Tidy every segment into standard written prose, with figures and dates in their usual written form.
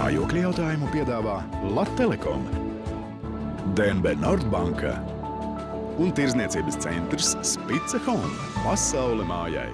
Mājokļu jautājumu piedāvā Lat-Telekom, DNB Nordbanka un tirzniecības centrs Spice Home – pasaule mājai.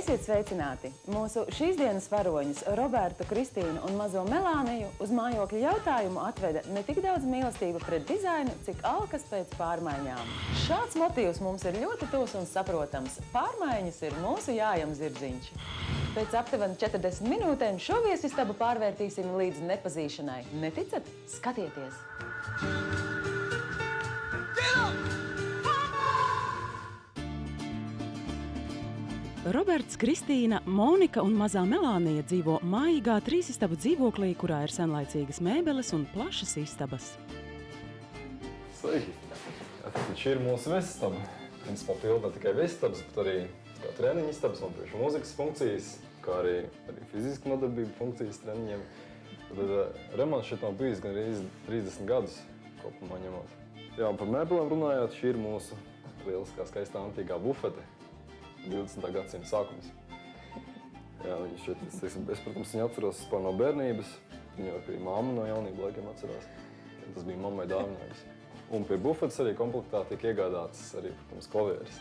Esiet sveicināti! Mūsu šīs dienas varoņus Robertu, Kristīnu un mazo Melāniju uz mājokļa jautājumu atveda ne tik daudz mīlestība pret dizainu, cik alkas pēc pārmaiņām. Šāds motīvs mums ir ļoti tuvs un saprotams. Pārmaiņas ir mūsu jājam zirdziņš. Pēc aptuveni 40 minūtēm šo viesistabu pārvērtīsim līdz nepazīšanai. Neticat? Skatieties! Roberts, Kristīna, Monika un mazā Melānija dzīvo mājīgā trīsistabu dzīvoklī, kurā ir senlaicīgas mēbeles un plašas istabas. Sveiki! Šī ir mūsu viesistaba. Principā pilda ne tikai viesistabas, bet arī treniņu istabas, man priekš mūzikas funkcijas, kā arī fiziska nodarbība funkcijas treniņiem. Tad remonts šeit nav bijis gan arī 30 gadus kopumā ņemot. Jā, un par mēbelēm runājot, šī ir mūsu lieliskā skaistā antīkā bufete. 20. gadsimta sākums. Jā, viņš šeit, es, protams, viņu atceros no bērnības. Viņu arī mamma no jaunību laikiem atcerās. Tas bija mammai dāvinājums. Un pie bufetes arī komplektā tiek iegādātas arī, protams, klavieres,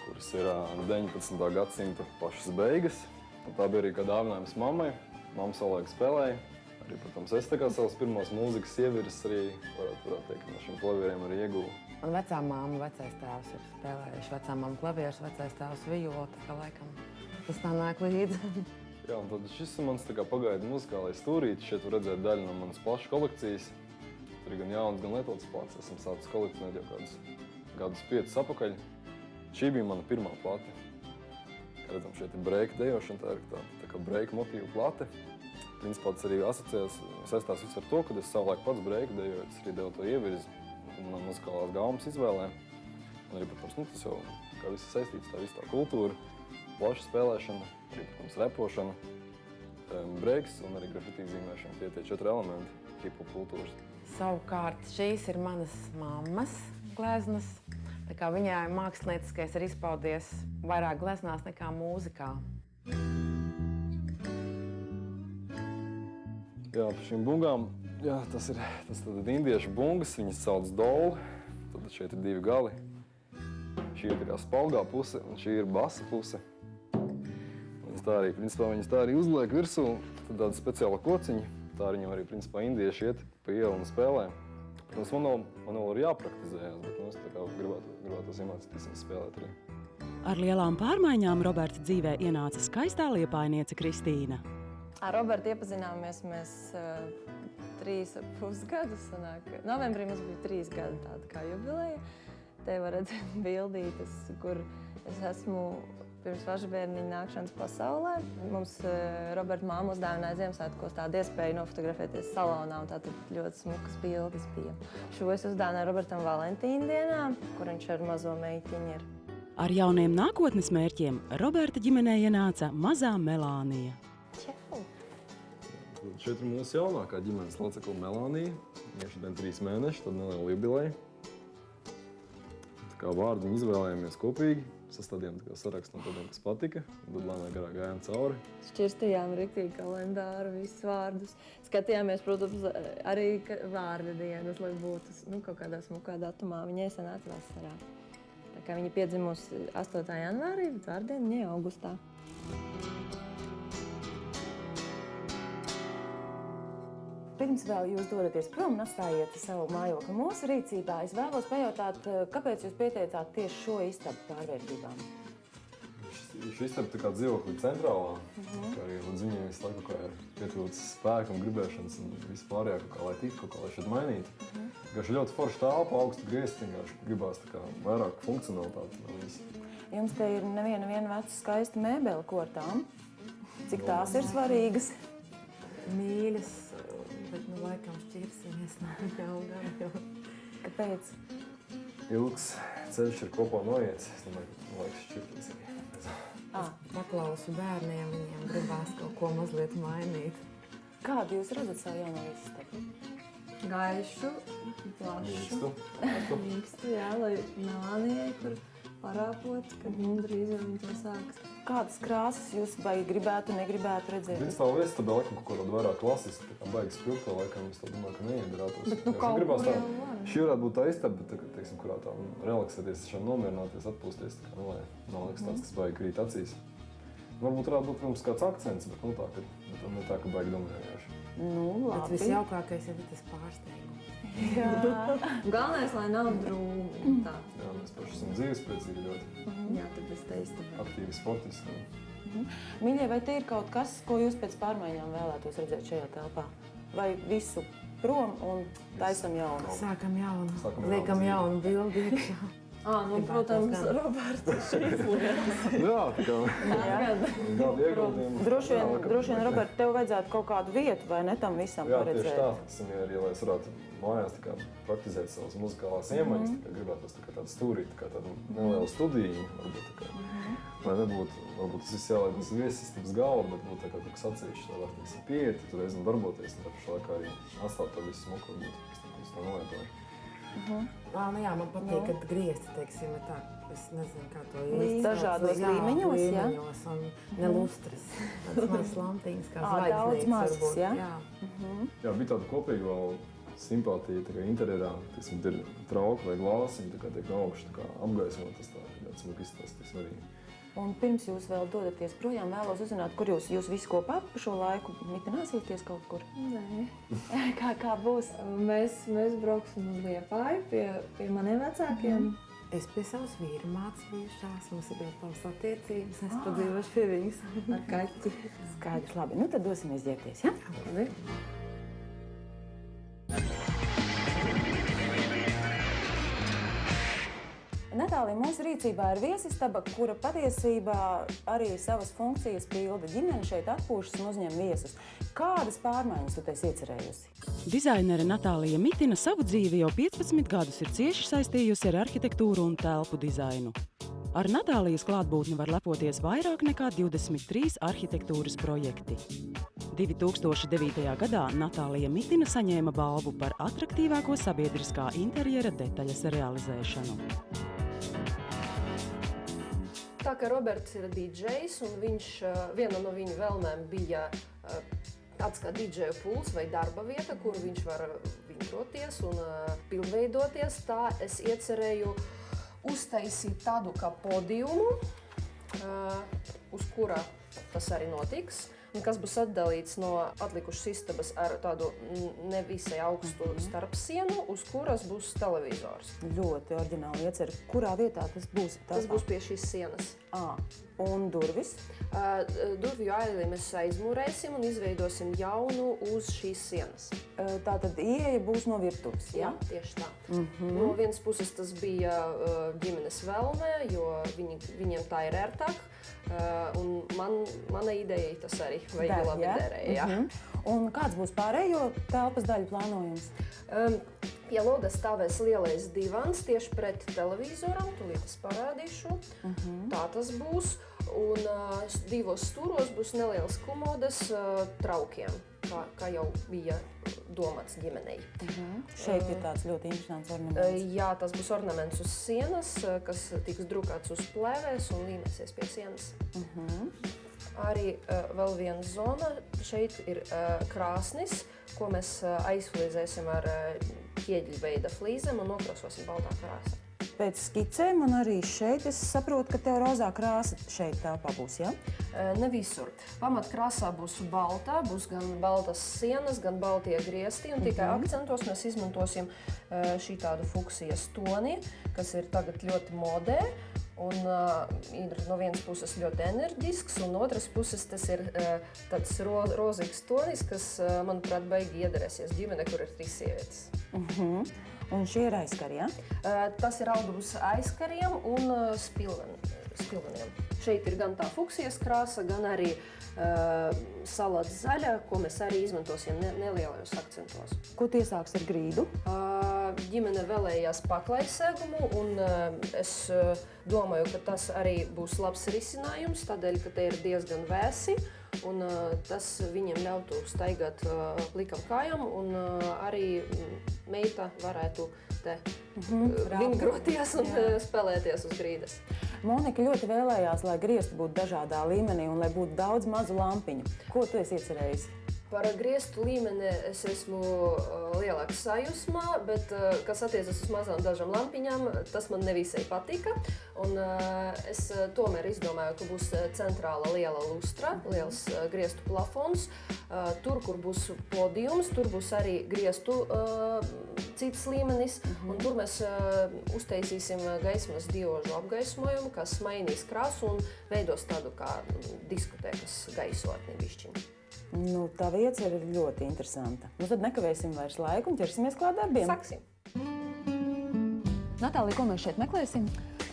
kuras ir 19. gadsimta pašas beigas. Un tā bija arī kā dāvinājums mammai. Mamma savulaik spēlēja. Arī, protams, es tā kā savas pirmos mūzikas ieviras arī, varētu teikt, no šiem klavieriem arī ieguvu. Un vecā mamma, vecais tēvs ir spēlējuši. Vecā mamma klavieres, vecais tēvs vijoli, tā kā laikam tas tā nāk līdzi. Jā, un tad šis ir mans pagaidu muzikālais stūrītis. Šeit var redzēt daļu no manas plašas kolekcijas. Tur ir gan jauns, gan lietotas plātes. Esam sācis kolekcionēt jau kādus gadus 5 atpakaļ. Šī bija mana pirmā plāte. Kā redzam, šeit ir breika dejošana, tā ir tā kā breika motīva plāte. Principā tas arī asociējas, saistās viss ar to, kad es savulaik pats breiku dejoju, tas arī devu to ievirzi manā muzikālās gaumas izvēlē. Un arī, protams, tas jau kā viss saistīts, tā viss tā kultūra, plaša spēlēšana, arī, protams, repošana, breiks un arī grafitī zīmēšana. Tie 4 elementi hip-hop kultūras. Savukārt šīs ir manas mammas gleznas. Tā kā viņai mākslinieckais ir izpaudies vairāk gleznās nekā mūzikā. Jā, par šīm bungām, jā, tas ir indiešu bungas, viņas sauc doli. Tad šeit ir 2 gali. Šī ir tā kā spalgā puse un šī ir basa puse. Viņas tā arī uzliek virsū, tad tāda speciāla kociņa. Tā viņam arī, principā, indieši iet pa ielu un spēlē. Protams, man vēl ir jāpraktizējās, bet es tā kā gribētu iemācīties spēlēt arī. Ar lielām pārmaiņām Roberta dzīvē ienāca skaistā liepainiece Kristīna. Ar Robertu iepazināmies mēs 3,5 gadus. Novembrī mums bija 3 gadi tāda kā jubileja. Te var redzēt bildītes, kur es esmu pirms paša bērniņa nākšanas pasaulē. Mums Roberta māma uzdāvināja Ziemassvētkos tādu iespēju nofotografēties salonā, un tātad ļoti smukas bildes bija. Šo es uzdāvināju Robertam Valentīna dienā, kur viņš ar mazo meitiņu ir. Ar jauniem nākotnes mērķiem Roberta ģimenē ienāca mazā Melānija. Šeit ir mūsu jaunākā ģimenes locekla Melānija. Viņai šodien 3 mēneši, tad neliela jubileja. Tā kā vārdu viņu izvēlējāmies kopīgi, sastādījām sarakstu no tādiem, kas patika, un tad lēnām garā gājām cauri. Šķirstījām riktīgi kalendāru, visus vārdus. Skatījāmies, protams, arī vārda dienas, lai būtu kaut kādā smukā datumā. Viņai sanāca vasarā. Tā kā viņa piedzimusi 8. janvārī, bet vārdiena viņai augustā. Pirms vēl jūs dodaties prom un atstājiet savu mājokli mūsu rīcībā, es vēlos pajautāt, kāpēc jūs pieteicāt tieši šo istabu pārvērtībām? Šī istaba tā kā dzīvokļa centrālā, kā arī līdz viņai visu laiku kā ir pietrūcis spēka un gribēšanas un vispārējā kā lai tiktu, kā lai šeit mainītu. Vienkārši ļoti forša telpa, augstu griezti, vienkārši gribās tā kā vairāk funkcionalitāti no viņas. Jums te ir neviena veca skaista mēbele kortām. Cik tās ir svarīgas? Mīļas, bet nu laikam šķirsimies jau gan. Kāpēc? Ilgs ceļš ir kopā noiets. Es domāju, ka laiks šķirties arī. Paklausu bērniem, viņiem gribās kaut ko mazliet mainīt. Kādu jūs redzat savu jauno istabu? Gaišu, plašu, mīkstu, jā, lai Melānijai tur parāpot, kad drīz jau viņi to sāks. Kādas krāsas jūs vai gribētu, negribētu redzēt? Viņas tā iestaba laikam kaut kāda vairāk klasiska, tā kā baigas pilto laikam, es tā domāju, ka neiedarātos. Bet nu kaut kur jau var. Šī varētu būt tā istaba, bet, teiksim, kurā tā relaksēties, nomierināties, atpūsties, tā kā, nu, lai nav liekas tāds, kas baigi krīt acīs. Varbūt varētu būt mums kāds akcents, bet nu tā, ne tā, ka baigi dominējoši. Nu, Bet labi. visjaukākais jau ir tas pārsteigums. Jā. Galvenais, lai nav drūmi. Tā. Jā, mēs paši esam dzīvespriecīgi ļoti Jā, tāpēc te istabā. aktīvi sportiski. Mīļie, vai te ir kaut kas, ko jūs pēc pārmaiņām vēlētos redzēt šajā telpā? Vai visu prom un taisam jaunu? Sākam jaunu, Sākam liekam jaunu jaunu bildi iekšā. Nu, protams, Roberta šīs lietas. Jā, tā kā Jā. gada ieguldījumi. Droši vien, Robert, tev vajadzētu kaut kādu vietu, vai ne, tam visam Jā, tieši paredzēt? tā. Tas ir arī, lai es varētu mājās tā kā praktizēt savas muzikālās iemaņas, tā kā gribētos tā kā tādu stūrīt, tā kā tādu nelielu studiju, varbūt tā kā. Lai nebūtu, varbūt tas viss jāliek uz viesistabas galva, bet būtu tā kā kaut kas atsevišķs, lai var teiksim pieiet, tur reizēm darboties, un pašā laikā arī atstāt to visu smuku, varbūt, kas tā nolietoju. Nu jā, man patīk, kad griezti, teiksim, ir tā, es nezinu, kā to Dažādos līmeņos, jā? līmeņos, un ne lustras. Tāds mazs lampiņas, kā Daudz zvaigznītes mazas, varbūt. jā? Jā, bija tāda kopīga vēl simpātija, tā kā interjerā, teiksim, ir trauki vai glāsiņi, tā kā tiek augši, tā kā apgaismot, tas tā, ļoti smuki izstāstīs arī. Un pirms jūs vēl dodaties projām, vēlos uzzināt, kur jūs visi kopā pa šo laiku mitināsieties kaut kur? Nē. Kā būs? Mēs brauksim uz Liepāju pie maniem vecākiem. Es pie savas vīra mācas bijušās, mums ir ļoti labas attiecības, es padzīvošu pie viņas. Ar kaķi. Skaidrs, labi. Nu tad dosimies ģērbties, ja? Labi. Natālija, mūsu rīcībā ir viesistaba, kura patiesībā arī savas funkcijas pilda. Ģimene šeit atpūšas un uzņem viesus. Kādas pārmaiņas tu esi iecerējusi? Dizainere Natālija Mitina savu dzīvi jau 15 gadus ir cieši saistījusi ar arhitektūru un telpu dizainu. Ar Natālijas klātbūtni var lepoties vairāk nekā 23 arhitektūras projekti. 2009. gadā Natālija Mitina saņēma balvu par atraktīvāko sabiedriskā interjera detaļas realizēšanu. Tā kā Roberts ir DJs, un viena no viņa vēlmēm bija tāds kā DJ pults vai darba vieta, kur viņš var vingroties un pilnveidoties, tā es iecerēju uztaisīt tādu kā podiumu, uz kura tas arī notiks, un kas būs atdalīts no atlikušas istabas ar tādu nevisai augstu starpsienu, uz kuras būs televizors. Ļoti oriģināli ieceri. Kurā vietā tas būs? Tas būs pie šīs sienas. Un durvis? Durvju aili mēs aizmūrēsim un izveidosim jaunu uz šīs sienas. Tātad ieeja būs no virtuves, Jā, tieši tā. No vienas puses tas bija ģimenes vēlme, jo viņiem tā ir ērtāk. Un mana ideja tas arī vajag labi derēja. Un kāds būs pārējo telpas daļu plānojums? Pie loga stāvēs lielais divans tieši pret televizoram, tūlīt es parādīšu. Tā tas būs. Un divos stūros būs nelielas komodas traukiem, kā jau bija domāts ģimenei. Šeit ir tāds ļoti interesants ornaments. Jā, tas būs ornaments uz sienas, kas tiks drukāts uz plēvēs un līmēsies pie sienas. Arī vēl viena zona. Šeit ir krāsnis, ko mēs aizflīzēsim ar ķieģeļveida flīzēm un nokrāsosim baltā krāsā. Pēc skicēm un arī šeit es saprotu, ka tev rozā krāsa šeit telpā būs, ja? Ne visur. Pamatkrāsā būs baltā, būs gan baltas sienas, gan baltie griesti, un tikai akcentos mēs izmantosim šī tādu fuksijas toni, kas ir tagad ļoti modē. Un ir no vienas puses ļoti enerģisks, un no otras puses tas ir tāds rozīgs tonis, kas, manuprāt, baigi iederēsies ģimene, kur ir 3 sievietes. Un šie ir aizkari, ja? Tas ir audums aizkariem un spilveni. spilveniem. Šeit ir gan tā fuksijas krāsa, gan arī salāts zaļa, ko mēs arī izmantosim nelielajos akcentos. Ko tu iesāksi ar grīdu? Ģimene vēlējās paklaisēgumu, un es domāju, ka tas arī būs labs risinājums, tādēļ, ka te ir diezgan vēsi, un tas viņiem ļautu staigāt plikam kājām, un arī meita varētu te vingroties un spēlēties uz grīdas. Monika ļoti vēlējās, lai griezti būtu dažādā līmenī un lai būtu daudz mazu lampiņu. Ko tu esi iecerējusi? Par griestu līmeni es esmu lielāka sajūsmā, bet, kas attiecas uz mazām dažām lampiņām, tas man nevisai patika. Un es tomēr izdomāju, ka būs centrāla liela lustra, liels griestu plafons. Tur, kur būs podiums, tur būs arī griestu cits līmenis. Un tur mēs uztaisīsim gaismas diožu apgaismojumu, kas mainīs krāsu un veidos tādu kā diskotēkas gaisotni bišķiņu. Nu, tā vieta ir ļoti interesanta. Nu, tad nekavēsim vairs laiku un ķersimies klāt darbiem. Sāksim! Natālija, ko mēs šeit meklēsim?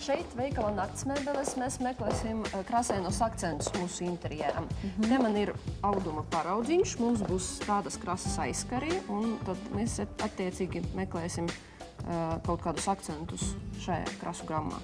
Šeit veikala naktsmēbeles mēs meklēsim krāsainos akcentus mūsu interjeram. Te man ir auduma paraudziņš, mums būs tādas krāsas aizkarī, un tad mēs attiecīgi meklēsim kaut kādus akcentus šajā krasu grammā.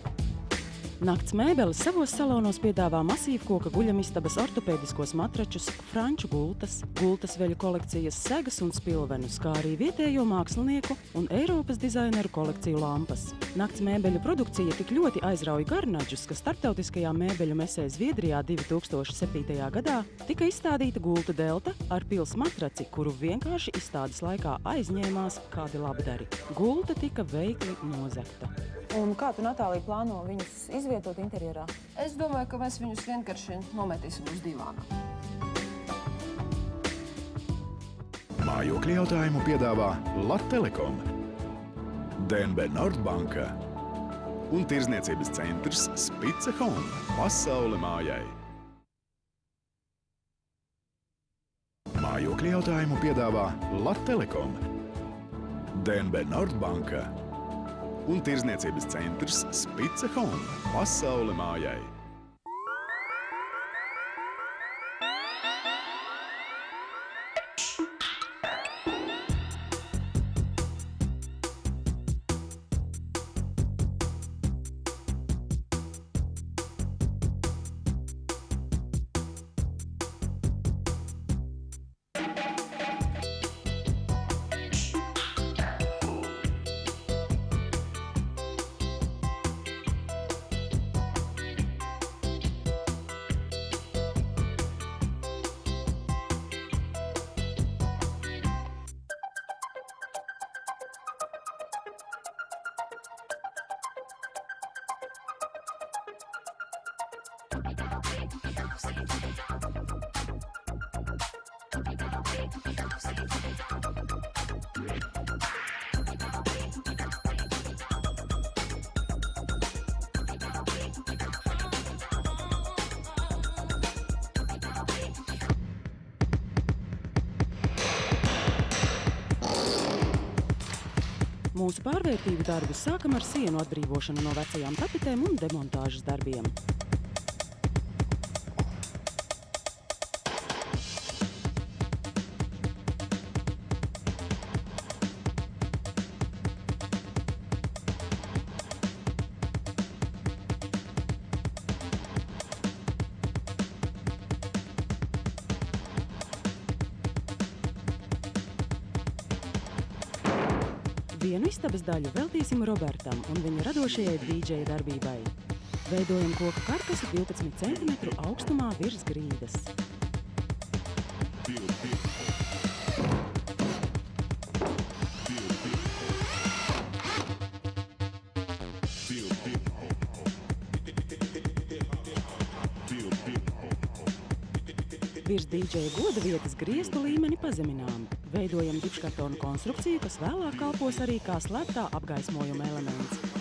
Nakts mēbeles savos salonos piedāvā masīvkoka guļamistabas ortopēdiskos matračus, franču gultas, gultas veļu kolekcijas segas un spilvenus, kā arī vietējo mākslinieku un Eiropas dizaineru kolekciju lampas. Nakts mēbeļu produkcija tik ļoti aizrauja garnaģus, ka starptautiskajā mēbeļu mesē Zviedrijā 2007. gadā tika izstādīta gultu delta ar pils matraci, kuru vienkārši izstādes laikā aizņēmās kādi labdari. Gulta tika veikli nozagta. Un kā tu, Natālija, plāno viņus izvietot interjerā? Es domāju, ka mēs viņus vienkārši nometīsim uz divāna. Mājokļu jautājumu piedāvā Latelekom, DNB Nordbanka un tirzniecības centrs Spice Home – pasaule mājai. Mājokļu jautājumu piedāvā Latelekom, DNB Nordbanka un tirzniecības centrs Spice Home – pasaule mājai. Mūsu pārvērtību darbus sākam ar sienu atbrīvošanu no vecajām tapetēm un demontāžas darbiem. Vienu istabas daļu veltīsim Robertam un viņa radošajai dīdžeja darbībai. Veidojam koku karkasu 12 cm augstumā virs grīdas. Virs dīdžeja goda vietas grieztu līmeni pazeminām. Veidojam ģipškartonu konstrukciju, kas vēlāk kalpos arī kā slēptā apgaismojuma elements.